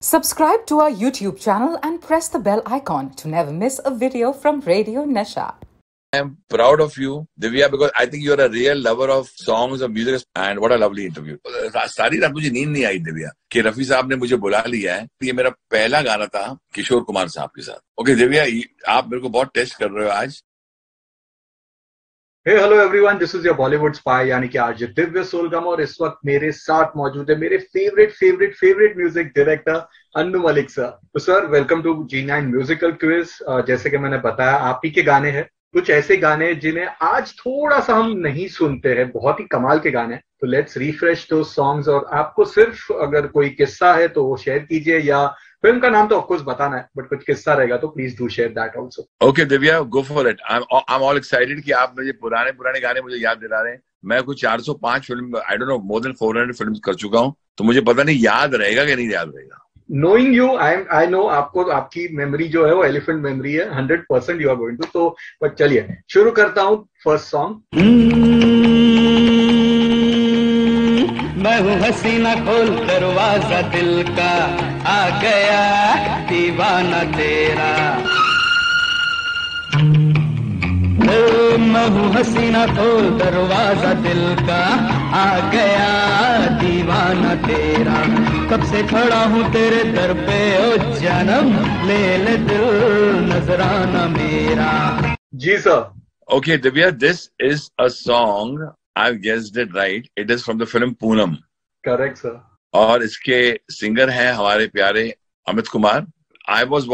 Subscribe to our YouTube channel and press the bell icon to never miss a video from Radio Nasha. I am proud of you, Divya, because I think you're a real lover of songs, of music, and what a lovely interview. सारी रात मुझे नींद नहीं आई दिव्या कि रफी साहब ने मुझे बुला लिया है। ये मेरा पहला गाना था किशोर कुमार साहब के साथ। ओके दिव्या, आप मेरे को बहुत टेस्ट कर रहे हो आज। Hey hello everyone, this is your Bollywood spy यानी कि आरजे दिव्य सोलगम, और इस वक्त मेरे साथ मौजूद है मेरे favourite music director Annu Malik sir. तो sir, welcome to G9 musical quiz. जैसे कि मैंने बताया, आप ही के गाने हैं, कुछ ऐसे गाने जिन्हें आज थोड़ा सा हम नहीं सुनते हैं, बहुत ही कमाल के गाने। तो लेट्स रिफ्रेश दो सॉन्ग्स, और आपको सिर्फ अगर कोई किस्सा है तो वो शेयर कीजिए, या फिल्म का नाम तो ऑफकोर्स बताना है, बट कुछ किस्सा रहेगा तो please do share that also. Okay Divya, go for it. I am all excited कि आप मुझे पुराने गाने मुझे याद दिला रहे हैं। मैं कुछ 405 film, I don't no, more than 400 film कर चुका हूँ, तो मुझे पता नहीं याद रहेगा कि नहीं याद रहेगा। नोइंग यू, आई नो आपको, आपकी मेमोरी जो है वो एलिफेंट मेमोरी है, 100% यू आर गोइंग टू। तो बट चलिए शुरू करता हूँ फर्स्ट सॉन्ग। मैं हूँ हसीना, खोल दरवाजा दिल का, आ गया दीवाना तेरा। मैं हूँ हसीना, खोल दरवाजा दिल का, आ गया दीवाना तेरा। कब से खड़ा हूँ तेरे दर पे, ओ जन्म ले दिल नजराना मेरा। जी sir. Okay, Divya, this is a song. I've guessed it right. It is from the film Poonam. Correct sir. और इसके सिंगर हैं हमारे प्यारे Amit Kumar. I was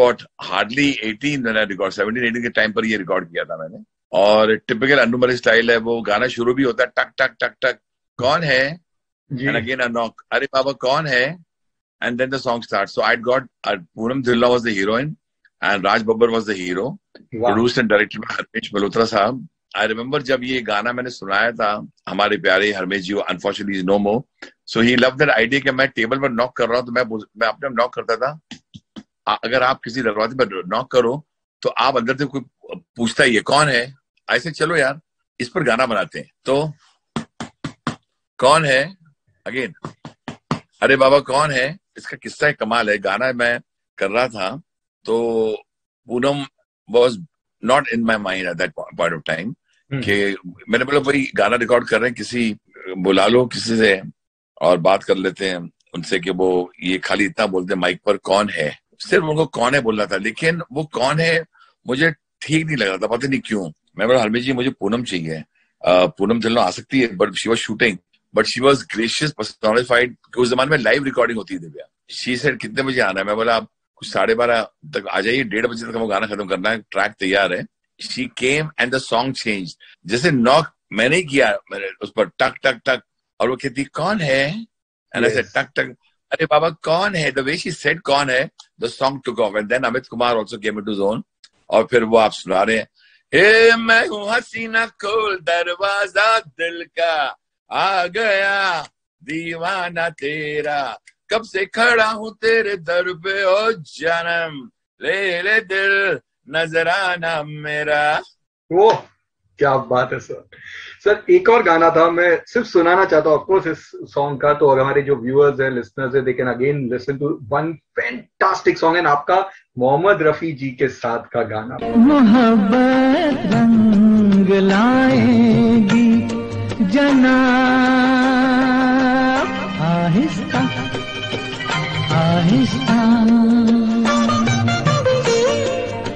hardly 18 when I record, 17-18 के टाइम पर ये रिकॉर्ड किया था मैंने। और टिपिकल अन्नू मलिक स्टाइल है, वो गाना शुरू भी होता है टक टक टक टक, कौन है, and again a knock, अरे बाबा कौन है, and then the song starts. So I'd got Poonam Dhillon was the heroine and Raj Babbar was the hero. Wow. Produced and directed by Harmesh Malhotra साहब। I remember जब ये गाना मैंने सुनाया था हमारे प्यारे हरमेश जी, unfortunately is no more, so he loved that idea कि मैं टेबल पर नॉक कर रहा हूँ, तो मैं अपने नॉक करता था। अगर आप किसी दरवाजे पर नॉक करो तो आप अंदर से कोई पूछता ही है कौन है, ऐसे चलो यार इस पर गाना बनाते हैं। तो कौन है, अगेन अरे बाबा कौन है, इसका किस्सा है, कमाल है। गाना मैं कर रहा था तो Poonam was not in my mind at that point of time कि मैंने बोला भाई गाना रिकॉर्ड कर रहे हैं, किसी बुला लो किसी से और बात कर लेते हैं उनसे कि वो ये खाली इतना बोलते हैं माइक पर कौन है, सिर्फ उनको कौन है बोलना था, लेकिन वो कौन है मुझे ठीक नहीं लग रहा था, पता नहीं क्यों। मैं बोला हरमेश जी मुझे पूनम चाहिए, पूनम ढिल्लों आ सकती है, but she was shooting, but she was gracious, personified. उस जमाने में लाइव रिकॉर्डिंग होती है दिव्या। शी सेड कितने बजे आना है, मैं बोला आप कुछ 12:30 तक आ जाइए, 1:30 बजे तक हमको गाना खत्म करना है, ट्रैक तैयार है। She came and the song change. जैसे नॉक मैंने किया, मैंने उस पर टक टक टक, और वो कहती कौन है, एंड आई सेड टक टक, अरे बाबा कौन है। द वे शी सेड कौन है, the song took off, and then Amit Kumar also came into zone, और फिर वो आप सुना रहे हैं, हे मैं हूँ हसीना, खोल दरवाजा दिल का, आ गया दीवाना तेरा। कब से खड़ा हूँ तेरे दर पे, ओ जन्म ले दिल नजराना मेरा। वो क्या बात है सर। सर एक और गाना था, मैं सिर्फ सुनाना चाहता हूँ ऑफकोर्स इस सॉन्ग का, तो अगर हमारे जो व्यूअर्स हैं, लिसनर्स हैं, they can again listen to one fantastic song, and आपका मोहम्मद रफी जी के साथ का गाना। मोहब्बत रंग लाएगी जनाब, आहिस्ता आहिस्ता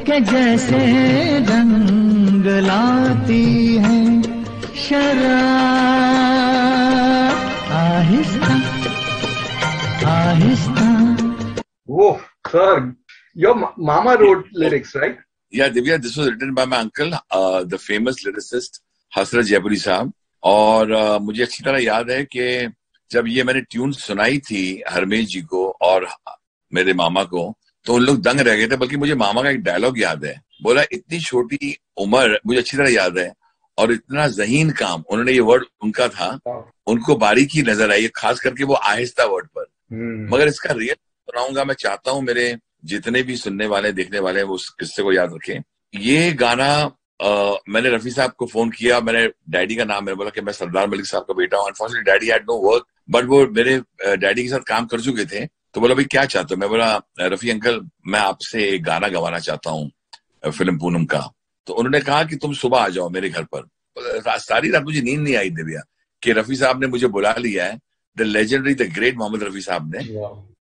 के जैसे रंग लाती है शराब, आहिस्ता आहिस्ता। वो sir, your mama road lyrics right? Yeah, Divya, this was written by my uncle, the famous lyricist हसरत जयपुरी साहब। और मुझे अच्छी तरह याद है कि जब ये मैंने ट्यून सुनाई थी हरमेश जी को और मेरे मामा को, तो उन लोग दंग रह गए थे। बल्कि मुझे मामा का एक डायलॉग याद है, बोला इतनी छोटी उम्र, मुझे अच्छी तरह याद है, और इतना ज़हीन काम, उन्होंने ये वर्ड उनका था, उनको बारीकी नजर आई, खास करके वो आहिस्ता वर्ड पर। मगर इसका रियल सुनाऊंगा, मैं चाहता हूँ मेरे जितने भी सुनने वाले देखने वाले हैं वो उस किस्से को याद रखें। ये गाना मैंने रफी साहब को फोन किया, मैंने डैडी का नाम, मैंने बोला कि मैं सरदार मलिक साहब का बेटा हूँ। Unfortunately daddy had no work, but वो मेरे डैडी के साथ काम कर चुके थे, तो बोला भाई क्या चाहते हो? मैं बोला रफी अंकल मैं आपसे एक गाना गवाना चाहता हूँ फिल्म पूनम का। तो उन्होंने कहा कि तुम सुबह आ जाओ मेरे घर पर। सारी रात मुझे नींद नहीं आई दिव्या कि रफी साहब ने मुझे बुला लिया है, the legendary the great Mohammed Rafi sahab ने।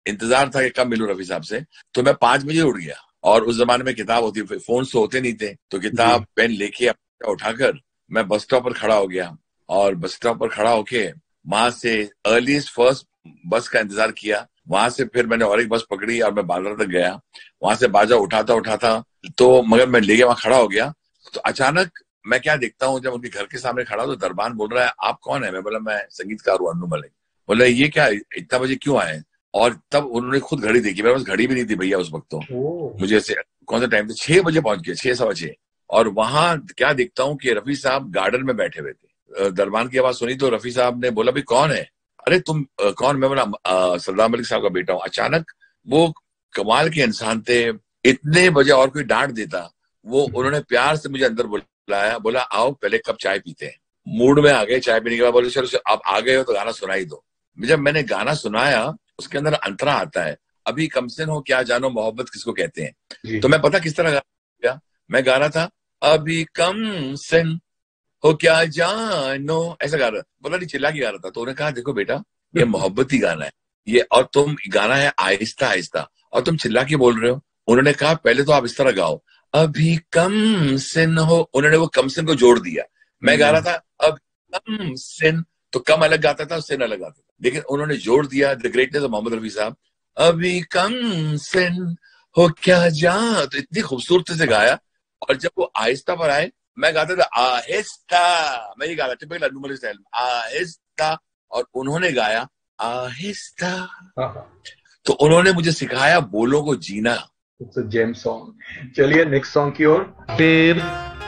इंतजार था कि कब मिलूं रफी साहब से। तो मैं 5 बजे उठ गया, और उस जमाने में किताब होती, फोन तो होते नहीं थे, तो किताब पेन लेके उठाकर मैं बस स्टॉप पर खड़ा हो गया, और बस स्टॉप पर खड़ा होके वहां से अर्लीस्ट फर्स्ट बस का इंतजार किया। वहां से फिर मैंने और एक बस पकड़ी और मैं बांद्रा तक गया। वहां से बाजा उठाता तो मगर मैं ले गया, वहां खड़ा हो गया। तो अचानक मैं क्या देखता हूँ, जब उनके घर के सामने खड़ा तो दरबान बोल रहा है आप कौन है? मैं बोला मैं संगीतकार हूँ अन्नू मलिक। बोला ये क्या इतना बजे क्यों आए? और तब उन्होंने खुद घड़ी देखी, मेरे पास घड़ी भी नहीं थी भैया उस वक्त। तो मुझे ऐसे कौन सा टाइम था, 6 बजे पहुंच गया, 6 सवा 6। और वहां क्या देखता हूँ कि रफी साहब गार्डन में बैठे हुए थे। दरबान की आवाज सुनी तो रफी साहब ने बोला भाई कौन है? अरे तुम कौन? मैं बोला सरदार मलिक साहब का बेटा हूँ। अचानक वो कमाल के इंसान थे, इतने बजे और कोई डांट देता, वो उन्होंने प्यार से मुझे अंदर बुलाया, बोला आओ पहले कप चाय पीते हैं। मूड में आ गए, चाय पीने के बाद बोले चलो आप आ गए हो तो गाना सुनाई दो। जब मैंने गाना सुनाया उसके अंदर अंतरा आता है, अभी कमसिन हो क्या जानो मोहब्बत किसको कहते हैं। तो मैं पता किस तरह गा, मैं गा रहा था अभी कमसिन हो क्या जानो, ऐसा गा रहा, बोला नहीं चिल्ला के गा रहा था। तो उन्होंने कहा देखो बेटा ये मोहब्बती गाना है ये, और तुम गाना है आहिस्ता आहिस्ता, और तुम चिल्ला के बोल रहे हो। उन्होंने कहा पहले तो आप इस तरह गाओ अभी कमसिन हो, उन्होंने वो कमसिन को जोड़ दिया। मैं गा रहा था अब कमसिन, तो कम अलग गाता था, सिन अलग गाता था, लेकिन उन्होंने जोड़ दिया। The greatness of Mohammed Rafi sahab, अभी कमसिन हो क्या जा, तो इतनी खूबसूरती से गाया। और जब वो आहिस्ता पर आए, मैं गाता था आहिस्ता, मैं ये गाता टिपिकल अन्नू मलिक स्टाइल आहिस्ता, और उन्होंने गाया आहिस्ता। तो उन्होंने मुझे सिखाया बोलों को जीना। It's a gem song. चलिए नेक्स्ट सॉन्ग की ओर।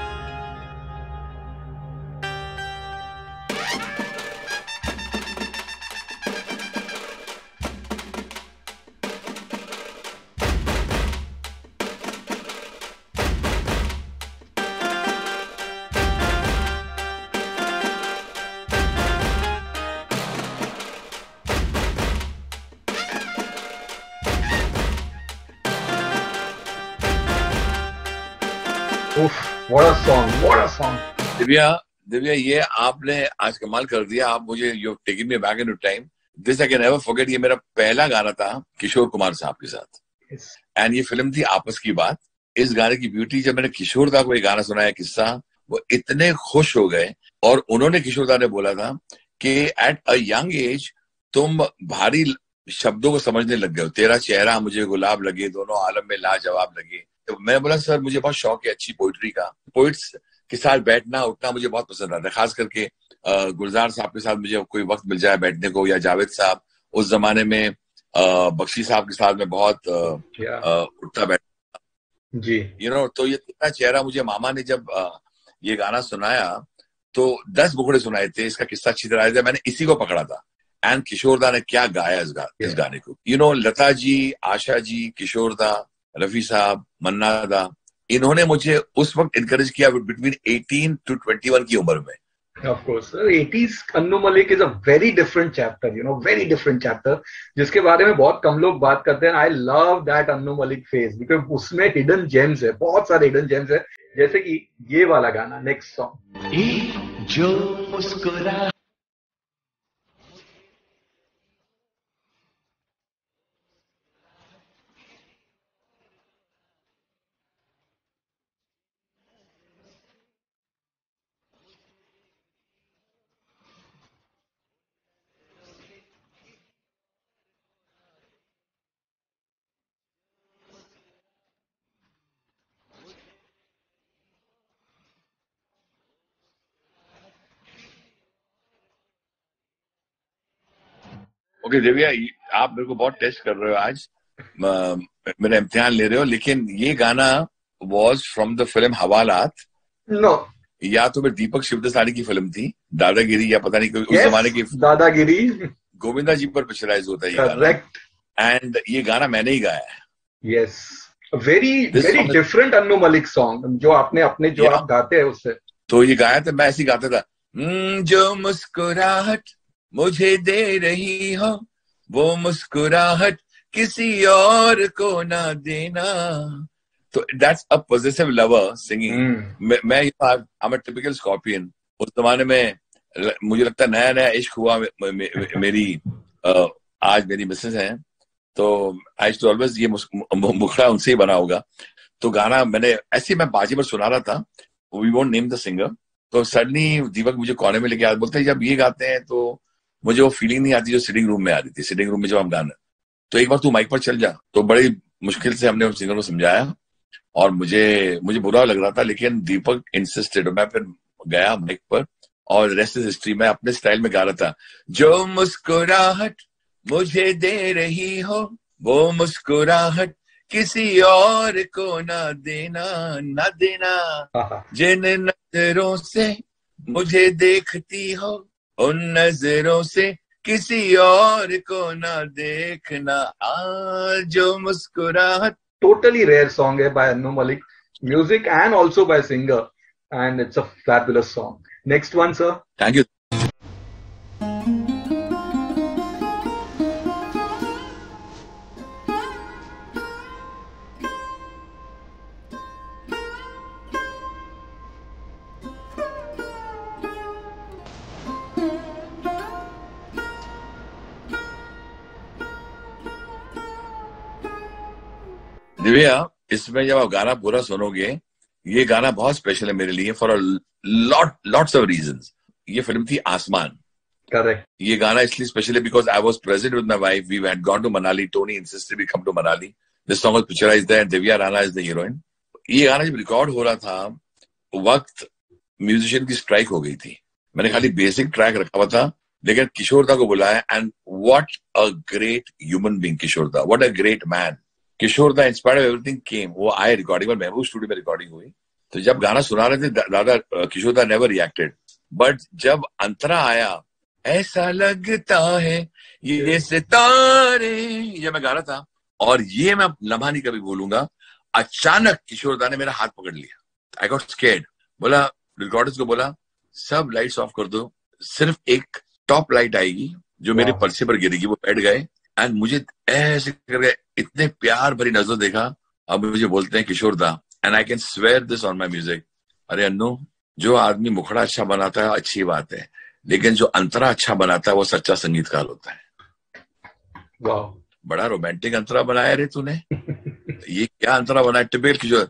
What a song, what a song. Divya ये आपने आज कमाल कर दिया। आप मुझे you taking me back into time, this I can never forget. ये मेरा पहला गाना था किशोर कुमार साहब के साथ, एंड ये फिल्म थी आपस की बात। इस गाने की ब्यूटी, जब मैंने किशोर दा को ये गाना सुनाया किस्सा, वो इतने खुश हो गए। और उन्होंने किशोर दा ने बोला था कि एट अ यंग एज तुम भारी शब्दों को समझने लग गए हो, तेरा चेहरा मुझे गुलाब लगे, दोनों आलम में लाजवाब लगे। तो मैं बोला सर मुझे बहुत शौक है अच्छी पोइट्री का, पोइट्स के साथ बैठना उठना मुझे बहुत पसंद आता है, खास करके गुलजार साहब के साथ मुझे कोई वक्त मिल जाए बैठने को, या जावेद साहब, उस जमाने में बख्शी साहब के साथ में बहुत उठता बैठता जी, यू नो। तो ये तेरा चेहरा मुझे मामा ने जब ये गाना सुनाया तो 10 बुकड़े सुनाए थे, इसका किस्सा अच्छी तरह आया था, मैंने इसी को पकड़ा था। एंड किशोर दा ने क्या गाया इस गाने को, यू नो। लता जी, आशा जी, किशोर दा, रफी साहब, मन्ना दा, इन्होंने मुझे उस वक्त इनकरेज किया बिटवीन 18 to 21 की उम्र में। Of course, sir. 80s Annu Malik is a very different chapter, you know, very different chapter, जिसके बारे में बहुत कम लोग बात करते हैं। I love that Annu Malik phase because उसमें hidden gems है, बहुत सारे hidden gems है, जैसे कि ये वाला गाना, next song। जो मुस्कुरा ओके दिव्या, आप मेरे को बहुत टेस्ट कर रहे हो आज, मेरा इम्तिहान ले रहे हो, लेकिन ये गाना was from the film Hawalaat. No, या तो फिर दीपक शिवदसानी की फिल्म थी दादागिरी, या पता नहीं कोई उस जमाने की दादागिरी, गोविंदा जी पर पिक्चराइज होता है ये गाना, एंड ये गाना मैंने ही गाया है। Yes, very very different Annu Malik song, जो आपने अपने जो आप गाते हैं उससे। तो ये गाया था, मैं ऐसे ही गाता था, जो मुस्कुराहट मुझे दे रही हो वो मुस्कुराहट किसी और को ना देना. तो that's a positive lover singing. मैं I'm a typical Scorpion. उस जमाने में मुझे लगता है नया नया इश्क हुआ मेरी आज मेरी मिसेस है, तो आई टू ऑलवेज ये मुखड़ा उनसे ही बना होगा. तो गाना मैंने ऐसे मैं बाजी पर सुना रहा था, we won't name the singer. तो सडनली दीपक मुझे कोने में लेके आया, बोलते हैं जब ये गाते हैं तो मुझे वो फीलिंग नहीं आती जो सिटिंग रूम में आ रही थी. सिटिंग रूम में जब हम गाना, तो एक बार तू माइक पर चल जा. तो बड़ी मुश्किल से हमने उस सिंगर को समझाया और मुझे बुरा लग रहा था, लेकिन दीपक इंसिस्टेड. मैं फिर गया माइक पर और रेस्ट इज हिस्ट्री. मैं अपने स्टाइल में गा रहा था. जो मुस्कुराहट मुझे दे रही हो वो मुस्कुराहट किसी और को ना देना, ना देना. जिन नजरों से मुझे देखती हो उन नजरों से किसी और को ना देखना. जो मुस्कुराहट. Totally rare song है by Annu Malik, music and also by singer, and it's a fabulous song. Next one, sir. Thank you. Divya, इसमें जब आप गाना पूरा सुनोगे, ये गाना बहुत स्पेशल है मेरे लिए for a lots of reasons. ये फिल्म थी आसमान. करेक्ट. ये गाना इसलिए स्पेशल है because I was present with my wife. We had gone to Manali. Tony insisted we come to Manali. This song was picturised there. Divya Rana is the heroine. ये गाना जब record हो रहा था, वक्त म्यूजिशियन की स्ट्राइक हो गई थी. मैंने खाली बेसिक ट्रैक रखा हुआ था, लेकिन किशोर दा को बुलाया. And what a great human being Kishore da. What a great man. Kishore da inspired of everything केम. वो आए रिकॉर्डिंग पर, महबूब स्टूडियो में रिकॉर्डिंग हुई. तो जब गाना सुना रहे थे दादा, किशोर दा नेवर रिएक्टेड. बट जब अंतरा आया, ऐसा लगता है ये सितारे, ये मैं गा रहा था. और ये मैं लम्हा नहीं कभी भूलूंगा. अचानक किशोर दा ने मेरा हाथ पकड़ लिया. I got scared. बोला, रिकॉर्डर्स को बोला, सब लाइट्स ऑफ कर दो, सिर्फ एक टॉप लाइट आएगी जो मेरे पर्चे पर गिरेगी. वो बैठ गए एंड मुझे ऐसे करके इतने प्यार भरी नजर देखा. अब मुझे बोलते हैं किशोर दा, and I can swear this on my music. अरे अन्नू, जो आदमी मुखड़ा अच्छा बनाता है अच्छी बात है, लेकिन जो अंतरा अच्छा बनाता है वो सच्चा संगीतकार होता है. वाह, बड़ा रोमांटिक अंतरा बनाया रे तूने. ये क्या अंतरा बनाया. Typical Kishore.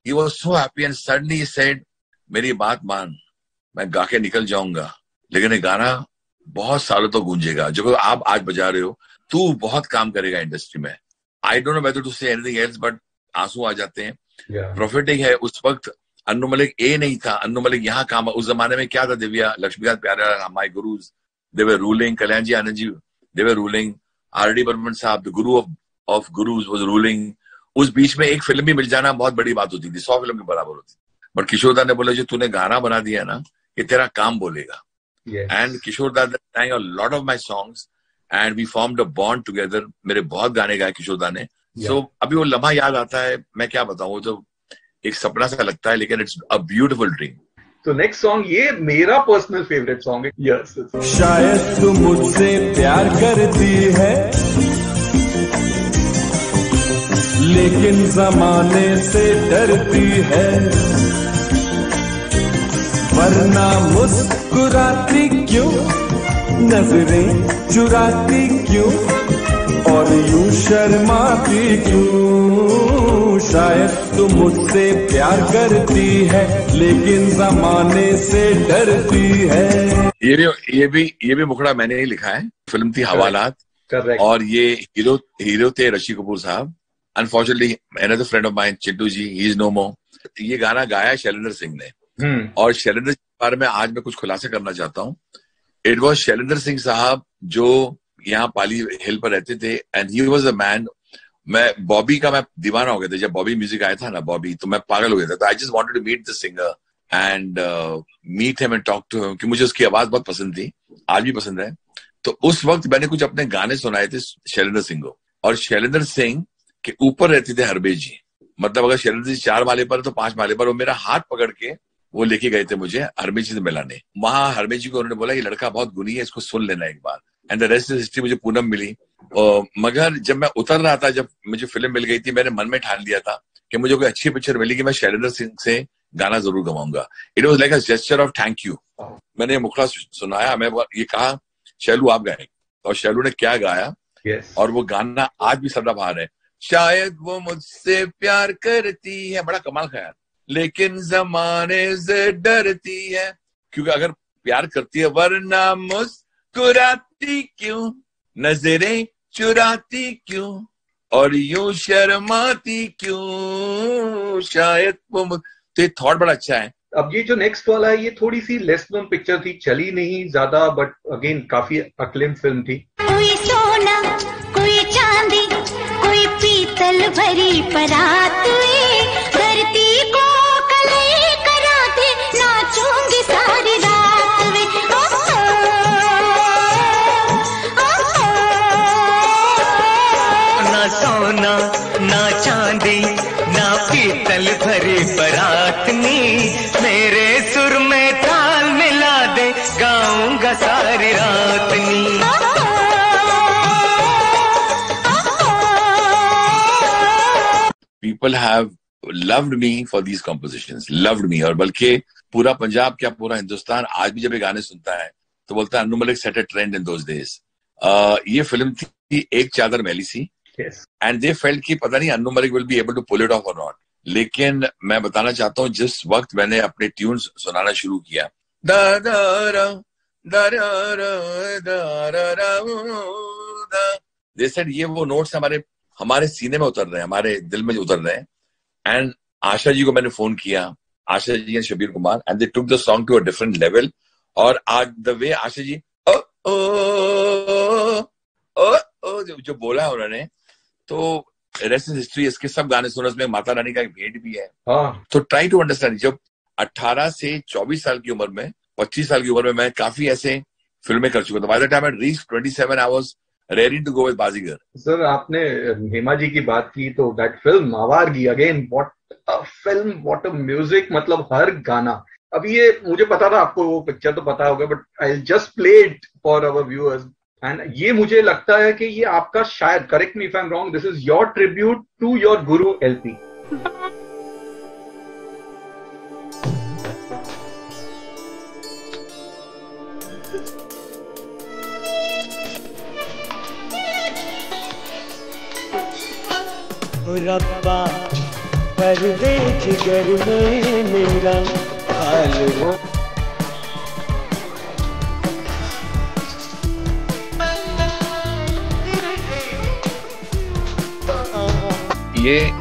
He was so happy and suddenly he said, मेरी बात मान, मैं गा के निकल जाऊंगा, लेकिन ये गाना बहुत सालों तो गूंजेगा. जो आप आज बजा रहे हो, तू बहुत काम करेगा इंडस्ट्री में. I don't know whether to say anything else, but आंसू आ जाते हैं. प्रोफेटिक है. उस वक्त अन्नू मलिक ए नहीं था. अन्नू मलिक यहाँ काम. उस जमाने में क्या था Divya, Laxmikant Pyara, my gurus, they were ruling. Kalyan ji, Anand ji, they were ruling. RD. Burman sahab, the Guru of gurus was ruling. उस बीच में एक फिल्म भी मिल जाना बहुत बड़ी बात होती थी. 100 फिल्म के बराबर होती. बट किशोर दा ने बोला, जो तूने गाना बना दिया ना, ये तेरा काम बोलेगा. एंड किशोर दा sang a lot of my songs and we formed a bond together. मेरे बहुत गाने गाए किशोर दा ने. So अभी वो लम्हा याद आता है. मैं क्या बताऊं, वो तो एक सपना सा लगता है, लेकिन इट्स अ ब्यूटीफुल ड्रीम. तो नेक्स्ट सॉन्ग, ये मेरा पर्सनल फेवरेट सॉन्ग है. यस. शायद तू मुझसे प्यार करती है, लेकिन जमाने से डरती है, वरना मुस्कुराती क्यों, नजरें चुराती क्यों, और यूं शर्माती क्यों. शायद तू मुझसे प्यार करती है, लेकिन जमाने से डरती है. ये भी मुखड़ा मैंने ही लिखा है. फिल्म थी हवालात. और ये हीरो थे Rishi Kapoor sahab. Unfortunately another friend of mine, Chintu ji, he is no more. ये गाना गाया शैलेंद्र सिंह ने. और शैलेंद्र के बारे में आज मैं कुछ खुलासा करना चाहता हूँ. इट वॉज शैलेंद्र सिंह साहब जो यहाँ पाली हिल पर रहते थे. And he was a man. मैं बॉबी का मैं दीवाना हो गया था. जब बॉबी म्यूजिक आया था ना, बॉबी, तो मैं पागल हो गया था. तो I just wanted to meet the singer and meet him and talk to him, कि मुझे उसकी आवाज बहुत पसंद थी, आज भी पसंद है. तो उस वक्त मैंने कुछ अपने गाने सुनाए थे शैलेंद्र सिंह को. और शैलेंद्र सिंह के ऊपर रहते थे हरबेज जी. मतलब अगर शैलेंद्र जी 4 माले पर तो 5 माले पर वो मेरा हाथ पकड़ के वो लेके गए थे मुझे हरमेश जी से मिलाने. वहां हरमेश जी को उन्होंने बोला, ये लड़का बहुत गुनी है, इसको सुन लेना एक बार. And the rest is history. मुझे पूनम मिली मगर जब मैं उतर रहा था, जब मुझे फिल्म मिल गई थी, मैंने मन में ठान लिया था कि मुझे कोई अच्छी पिक्चर मिली कि मैं शैलेंद्र सिंह से गाना जरूर गवाऊंगा. It was like a gesture of thank you. मैंने मुखड़ा सुनाया, मैं ये कहा शैलू आप गाए, और शैलू ने क्या गाया. yes. और वो गाना आज भी सदाबहार है. शायद वो मुझसे प्यार करती है, बड़ा कमाल ख्याल, लेकिन जमाने से डरती है, क्योंकि अगर प्यार करती है वरना मुस्कुराती क्यों, नजरें चुराती क्यों, और यूं शर्माती क्यों, शायद वो. तो ये थॉट बड़ा अच्छा है. अब ये जो नेक्स्ट वाला है, ये थोड़ी सी लेस नोन पिक्चर थी, चली नहीं ज्यादा, बट अगेन काफी अक्लेम फिल्म थी. कोई सोना कोई चांदी कोई पीतल भरी परात, धरती को कलई कराते नाचूंगी सारी रात वे. ना सोना ना चांदी ना पीतल भरी बरात नी, मेरे सुर में ताल मिला दे गाऊंगा सारी रात नी. People have loved me for these compositions, loved me. और बल्कि पूरा पंजाब क्या पूरा हिंदुस्तान आज भी जब ये गाने सुनता है तो बोलता है Annu Malik set a trend in those days. ये फिल्म थी एक चादर मैली सी, एंड दे फेल्ट कि पता नहीं Annu Malik will be able to pull it off और नॉट. लेकिन मैं बताना चाहता हूँ, जिस वक्त मैंने अपने ट्यून्स सुनाना शुरू किया, दे सेड ये वो नोट्स हमारे सीने में उतर रहे हैं, हमारे दिल में उतर रहे हैं. एंड आशा जी को मैंने फोन किया, Asha ji and Shabbir Kumar, and they took the song to a different level. और आज द वे आशा जी ओ ओ ओ ओ जो बोला है उन्होंने, तो रेस्ट इज हिस्ट्री. इसके सब गाने सुनो, इसमें माता रानी का एक भेंट भी है. तो ट्राई टू अंडरस्टैंड. जब 18 से 24 साल की उम्र में, 25 साल की उम्र में मैं काफी ऐसे फिल्में कर चुका था. By the time I reached 27 I was ready to go with Baazigar. Sir आपने हेमा जी की बात की, तो that film Awaargi, again what a film, what a music, मतलब हर गाना. अभी ये मुझे पता था, आपको वो पिक्चर तो पता होगा, but I just play it for our viewers. And ये मुझे लगता है कि ये आपका, शायद correct me if I am wrong, this is your tribute to your guru LP. रब्बा कर दे जिगर में मेरा हाल वो.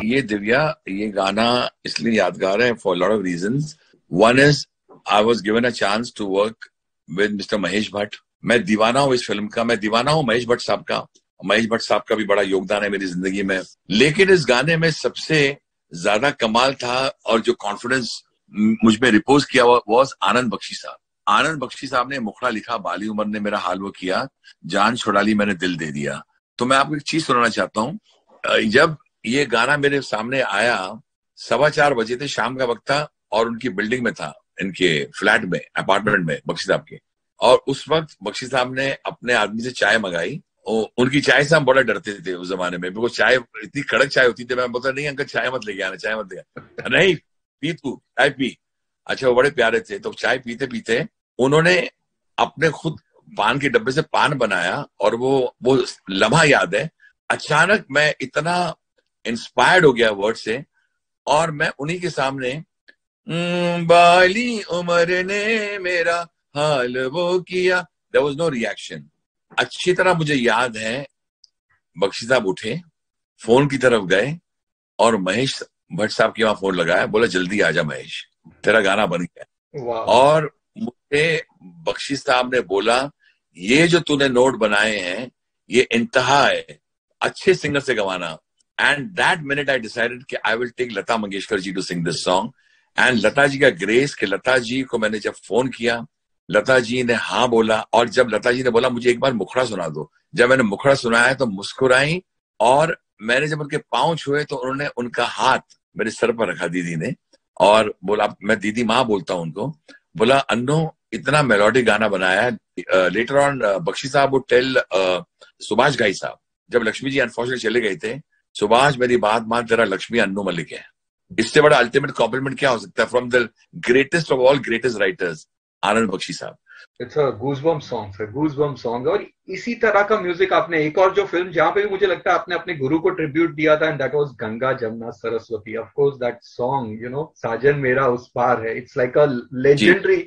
ये दिव्या, ये गाना इसलिए यादगार है for lot of reasons. One is I was given a chance to work with mister Mahesh Bhatt. मैं दीवाना हूँ इस फिल्म का, मैं दीवाना हूँ महेश भट्ट साहब का. महेश भट्ट साहब का भी बड़ा योगदान है मेरी जिंदगी में. लेकिन इस गाने में सबसे ज्यादा कमाल था और जो कॉन्फिडेंस मुझ में रिपोज किया वाज आनंद बख्शी साहब. आनंद बख्शी साहब ने मुखड़ा लिखा, बाली उमर ने मेरा हाल वो किया, जान छुड़ा ली मैंने दिल दे दिया. तो मैं आपको एक चीज सुनाना चाहता हूँ. जब ये गाना मेरे सामने आया, 4:15 बजे थे, शाम का वक्त था, और उनकी बिल्डिंग में था, इनके फ्लैट में, अपार्टमेंट में, बख्शी साहब के. और उस वक्त बख्शी साहब ने अपने आदमी से चाय मंगाई. उनकी चाय से हम बड़ा डरते थे उस जमाने में, बिल्कुल चाय इतनी कड़क चाय होती थी. मैं बोलता नहीं अंकल चाय मत लेके आना, चाय मत लेके आना. नहीं पी तू चाय पी. अच्छा वो बड़े प्यारे थे. तो चाय पीते पीते उन्होंने अपने खुद पान के डब्बे से पान बनाया, और वो लम्हा याद है. अचानक मैं इतना इंस्पायर्ड हो गया वर्ड से, और मैं उन्हीं के सामने बाली उमर ने मेरा हाल वो किया. There was no reaction. अच्छी तरह मुझे याद है, बख्शी साहब उठे, फोन की तरफ गए, और महेश भट्ट साहब के वहां फोन लगाया, बोला जल्दी आजा महेश, तेरा गाना बन गया. और मुझे बख्शी साहब ने बोला ये जो तूने नोट बनाए हैं ये इंतहा है अच्छे सिंगर से गवाना. And that minute I decided कि I will take Lata Mangeshkar ji to sing this song. And Lata ji का ग्रेस कि लता जी को मैंने जब फोन किया, लता जी ने हाँ बोला. और जब लता जी ने बोला मुझे एक बार मुखड़ा सुना दो, जब मैंने मुखड़ा सुनाया तो मुस्कुराई, और मैंने जब उनके पांव छुए तो उन्होंने उनका हाथ मेरे सर पर रखा दीदी ने, और बोला, मैं दीदी माँ बोलता हूँ उनको, बोला अन्नू इतना मेलोडिक गाना बनाया है. लेटर ऑन बख्शी साहब वो टेल सुभाष घाई साहब जब लक्ष्मी जी अनफॉर्चुनेटली चले गए थे, सुभाष मेरी बात मान, तेरा लक्ष्मी अन्नू मलिक है। इससे बड़ा अल्टीमेट कॉम्प्लीमेंट क्या हो सकता है from the greatest of all greatest writers, Anand Bakshi sahab. It's a goosebump song sir, goosebump song. और इसी तरह का म्यूजिक आपने एक और जो फिल्म जहां पे भी मुझे लगता है आपने अपने गुरु को ट्रिब्यूट दिया था, and that was Ganga Jamuna Saraswati. Of course that song, you know, साजन मेरा उस पार है, इट्स लाइक अ लेजेंडरी।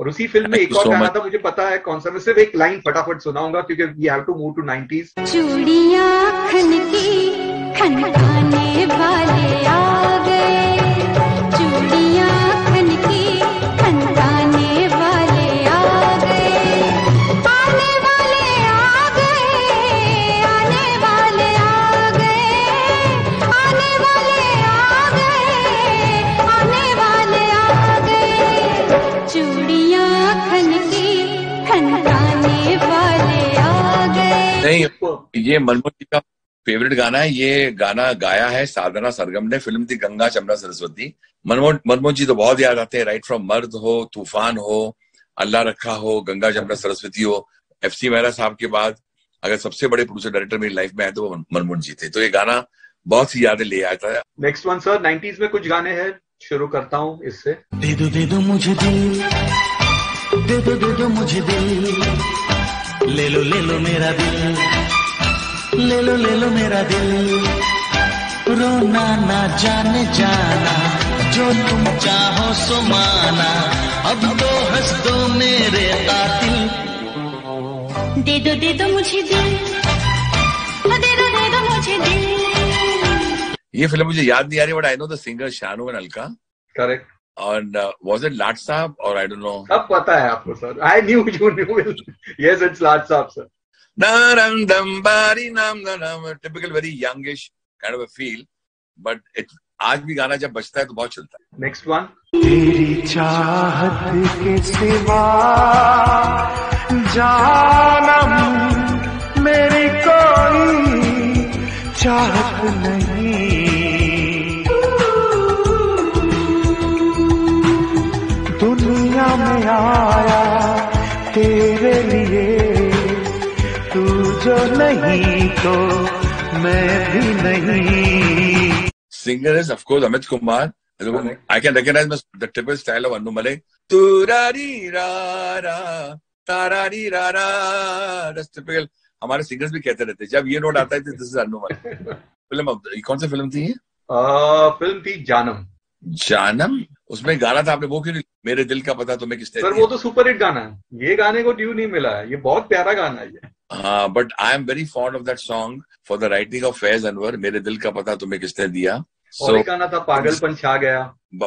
और उसी फिल्म में एक और गाना था, मुझे पता है कौन सा, मैं सिर्फ एक लाइन फटाफट सुनाऊंगा क्योंकि we have to move to 90s। चूड़ियां खनकी खनकाने वाले आ गए, चूड़ियां खनकी खनकाने वाले आ गए, आने वाले आ गए, आने वाले आ गए, आने वाले आ गए, आने वाले आ गए, चूड़ियां खनकी खनकाने वाले आ गए। नहीं, ये मनमोहन जी का फेवरेट गाना है। ये गाना गाया है साधना सरगम ने, फिल्म थी गंगा जमुना सरस्वती। मनमोहन जी तो बहुत याद आते हैं, राइट फ्रॉम मर्द हो, तूफान हो, अल्लाह रखा हो, गंगा जमुना सरस्वती हो। FC मेहरा साहब के बाद अगर सबसे बड़े प्रोड्यूसर डायरेक्टर मेरी लाइफ में आए तो वो मनमोहन जी थे। तो ये गाना बहुत सी यादें ले आता है। नेक्स्ट वन सर, 90s में कुछ गाने हैं, शुरू करता हूँ इससे। दे दो मुझे दिल, दे दो मुझे दिल, ले लो मेरा दिल, ले लो मेरा दिल, रोना ना जाने जाना, जो तुम चाहो सो माना, अब तो हंस दो मेरे कातिल। दे दो मुझे दिल, दे दो मुझे दिल। ये फिल्म मुझे याद नहीं आ रही, but I know the singer Shanu and Alka. Correct. और वाज इट लाट साहब और आई डोंट नो। अब पता है आपको sir, I knew you knew. Yes, it's Laat Saheb sir. Typical very youngish kind of a feel, but it आज भी गाना जब बजता है तो बहुत चलता है। Next one. तेरी चाहत के सिवा जानम मेरी कोई चाहत नहीं, दुनिया में आया तेरे लिए, तू जो नहीं तो मैं भी नहीं। Singer is of course Amit Kumar. I can recognize the typical style of Annu Malik. Turari ra ra, tarari ra ra. That's typical. हमारे सिंगर्स भी कहते रहते जब ये नोट आता है this is Annu Malik. Film कौन सी फिल्म थी ये? फिल्म थी जानम। जानम, उसमें गाना था आपने वो क्यों नहीं, मेरे दिल का पता तुम्हें किसने सर दिया? वो तो सुपर हिट गाना है, ये गाने को ड्यू नहीं मिला है, ये बहुत प्यारा गाना है ये। हाँ, but I am very fond of that song for the writing of Faiz Anwar, मेरे दिल का पता तुम्हें किसने दिया। और एक गाना था पागलपन छा गया।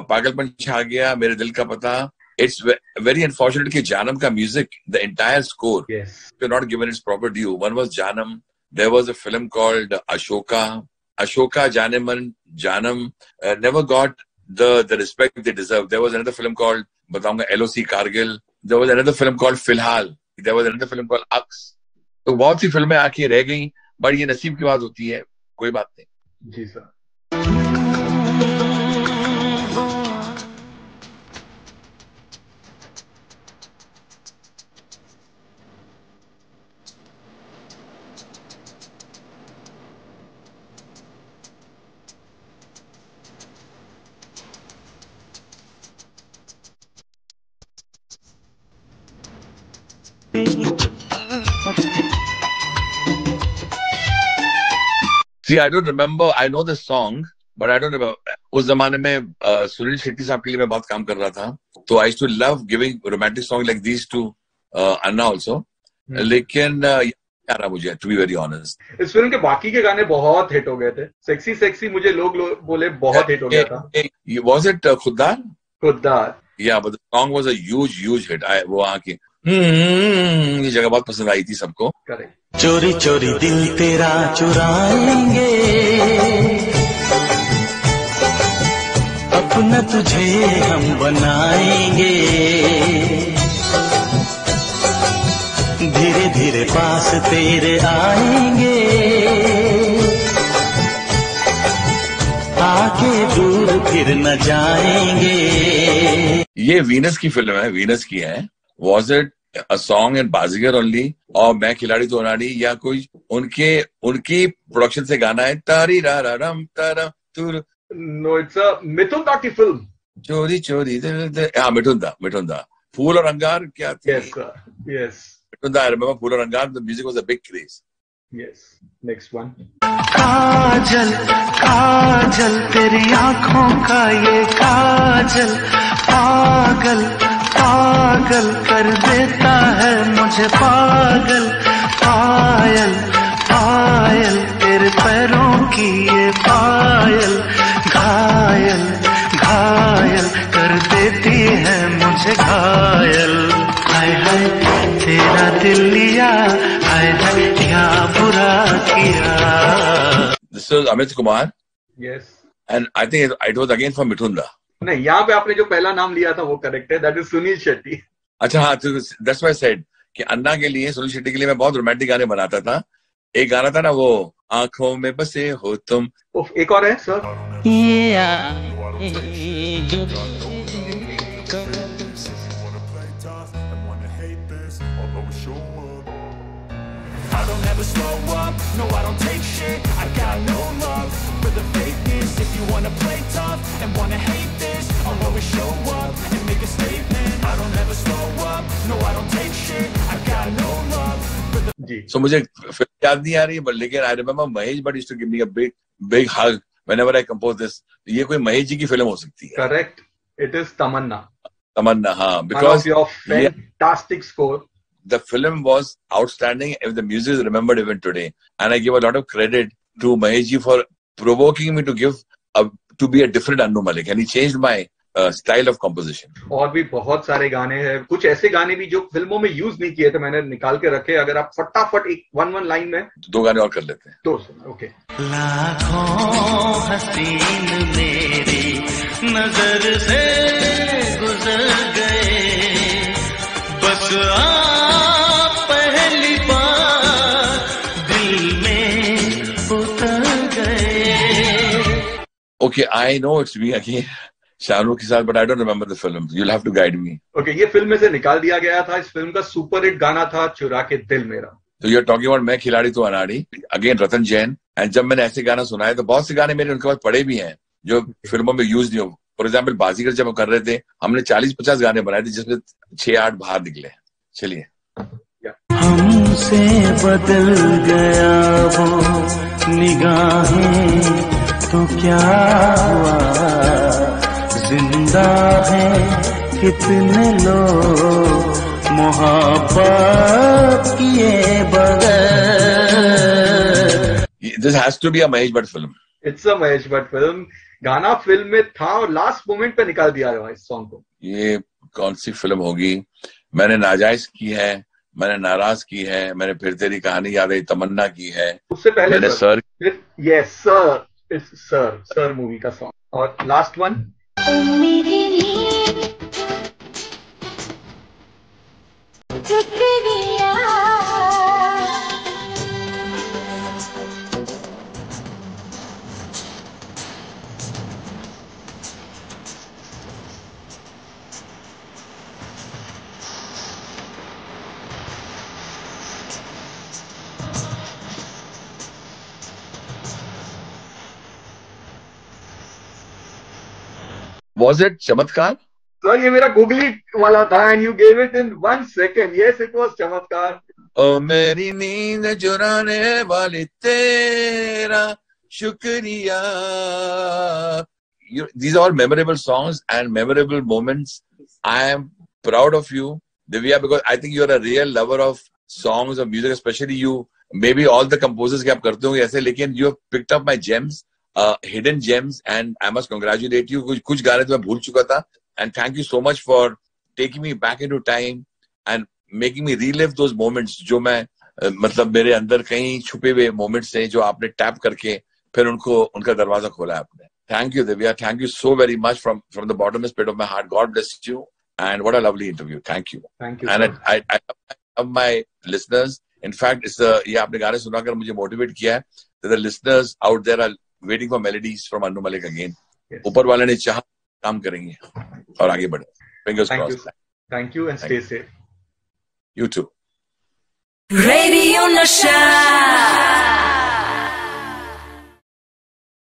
पागलपन छा गया, मेरे दिल का पता। It's very unfortunate कि जानम का music, the entire score, yes, were not given its proper due. One was Janam. There was a film called Ashoka. Ashoka, Janam never got the respect they deserve. There was another film called बताऊंगा LOC Kargil. There was another film called Filhal. There was another film called Aks. तो बहुत सी फिल्में आके रह गई, but ये नसीब की बात होती है, कोई बात नहीं। जी sir. See, I don't remember. I know the song, but I don't remember. उस जमाने में सुनील शेट्टी साहब के लिए मैं बहुत काम कर रहा था, तो I used to love giving romantic songs like these to Anna also. लेकिन आ रहा मुझे, to be very honest. इस फिल्म के बाकी के गाने बहुत हिट हो गए थे। सेक्सी सेक्सी मुझे लोग बोले बहुत हिट हो गया था। Was it Khuddar? Khuddar. Yeah, but the song was a huge hit. वो आके ये जगह बहुत पसंद आई थी सबको। करेक्ट। चोरी चोरी दिल तेरा चुराएंगे, अपना तुझे हम बनाएंगे, धीरे धीरे पास तेरे आएंगे, आके दूर फिर न जाएंगे। ये वीनस की फिल्म है, वीनस की है। Was it a song in Baazigar only और मैं खिलाड़ी तो अनाड़ी या कोई उनकी प्रोडक्शन से गाना है तारी रा रा रम तारा तुर. No, it's a Mithun Da की film. चोरी चोरी हाँ मिठुन दा फूल और अंगार क्या थी. Yes, sir. Yes. मिठुन दा, I remember फूल और अंगार. The music was a big craze. Yes. Next one. Kajal Kajal तेरी आंखों का ये काजल पागल पागल कर देता है मुझे पागल. पायल पायल तेरे पैरों की ये पायल घायल घायल कर देती है मुझे घायल. हाय हाय तेरा दिल लिया हाय हाय क्या बुरा किया. This was Amit Kumar Yes. and I think it was again from Mithun दा. नहीं, यहाँ पे आपने जो पहला नाम लिया था वो करेक्ट है. That is Sunil Shetty. अच्छा हाँ, तो that's why I said कि अन्ना के लिए, सुनील शेट्टी के लिए मैं बहुत रोमांटिक गाने बनाता था. एक गाना था ना वो आंखों में बसे हो तुम. एक और है sir. I don't ever slow up, no I don't take shit. I got no love for the fakeness. If you wanna play tough and wanna hate this, I'll always show up and make a statement. I don't ever slow up, no I don't take shit. I got no love for the जी. So मुझे film याद नहीं आ रही, but लेकिन I remember Mahesh Bhatt used to give me a big hug whenever I compose this. ये कोई महेश जी की फिल्म हो सकती है. Correct. It is Tamanna. तमन्ना, हाँ, One because of your fantastic score. the film was outstanding. If the music is remembered even today, and I give a lot of credit to Mahesh ji for provoking me to be a different Annu Malik, and he changed my style of composition. और भी बहुत सारे गाने हैं, कुछ ऐसे गाने भी जो फिल्मों में यूज नहीं किए थे, मैंने निकाल के रखे. अगर आप फटाफट एक वन लाइन में दो गाने और कर लेते हैं. तो ओके. लाखों हसीन मेरी नजर से गुजर गए बस आप पहली बार दिल में उतर गए. Okay, I know it's me again, Shahrukh के साथ, but I don't remember the film. You'll have to guide me. Okay, ये फिल्म में से निकाल दिया गया था. इस फिल्म का सुपर हिट गाना था चुरा के दिल मेरा. So you're talking about मैं खिलाड़ी तो अनाड़ी, again रतन जैन. And जब मैंने ऐसे गाना सुना है तो बहुत से गाने मेरे उनके पास पड़े भी हैं जो फिल्मों में यूज नहीं हो. फॉर एग्जाम्पल बाजीगर जब हम कर रहे थे, हमने 40-50 गाने बनाए थे जिसमें 6-8 बाहर निकले. चलिए. हमसे बदल गया वो निगाहें तो क्या हुआ जिंदा है कितने लोग मोहब्बत किए बगैर. This has to be a Mahesh Bhatt film. It's a Mahesh Bhatt film. गाना फिल्म में था और लास्ट मोमेंट पे निकाल दिया गया इस सॉन्ग को. ये कौन सी फिल्म होगी? मैंने नाजायज की है, मैंने नाराज की है, मैंने फिर तेरी कहानी याद आई तमन्ना की है. उससे पहले मैंने sir yes sir, it's sir movie का सॉन्ग. और लास्ट वन Was it चमत्कार? सर ये मेरा गूगली वाला था and you gave it in 1 second. Yes it was चमत्कार. ओ मेरी नींद चुराने वाले तेरा शुक्रिया. These are all memorable songs and memorable moments. I am proud of you, Divya, because I think you're a real lover of songs, of music, especially you. Maybe all the composers के आप करते होंगे ऐसे, लेकिन you have picked up my gems, hidden gems, and I must congratulate you. कुछ गाने तो मैं भूल चुका था, and thank you so much for taking me back into time and making me relive those moments जो मैं मतलब मेरे अंदर कहीं छुपे हुए moments हैं जो आपने टैप करके फिर उनका दरवाजा खोला आपने. Thank you, Divya. Thank you so very much from the bottomless pit of my heart. God bless you. And what a lovely interview. Thank you. Thank you. And I love my listeners. In fact, ये आपने गाने सुनाकर मुझे motivate किया है. The listeners out there are waiting for melodies from Annu Malik again. Yes. ऊपर वाले ने चाहा काम करेंगे और आगे बढ़े. Fingers Thank crossed. you. Thank you and stay safe. You too. Radio Nasha.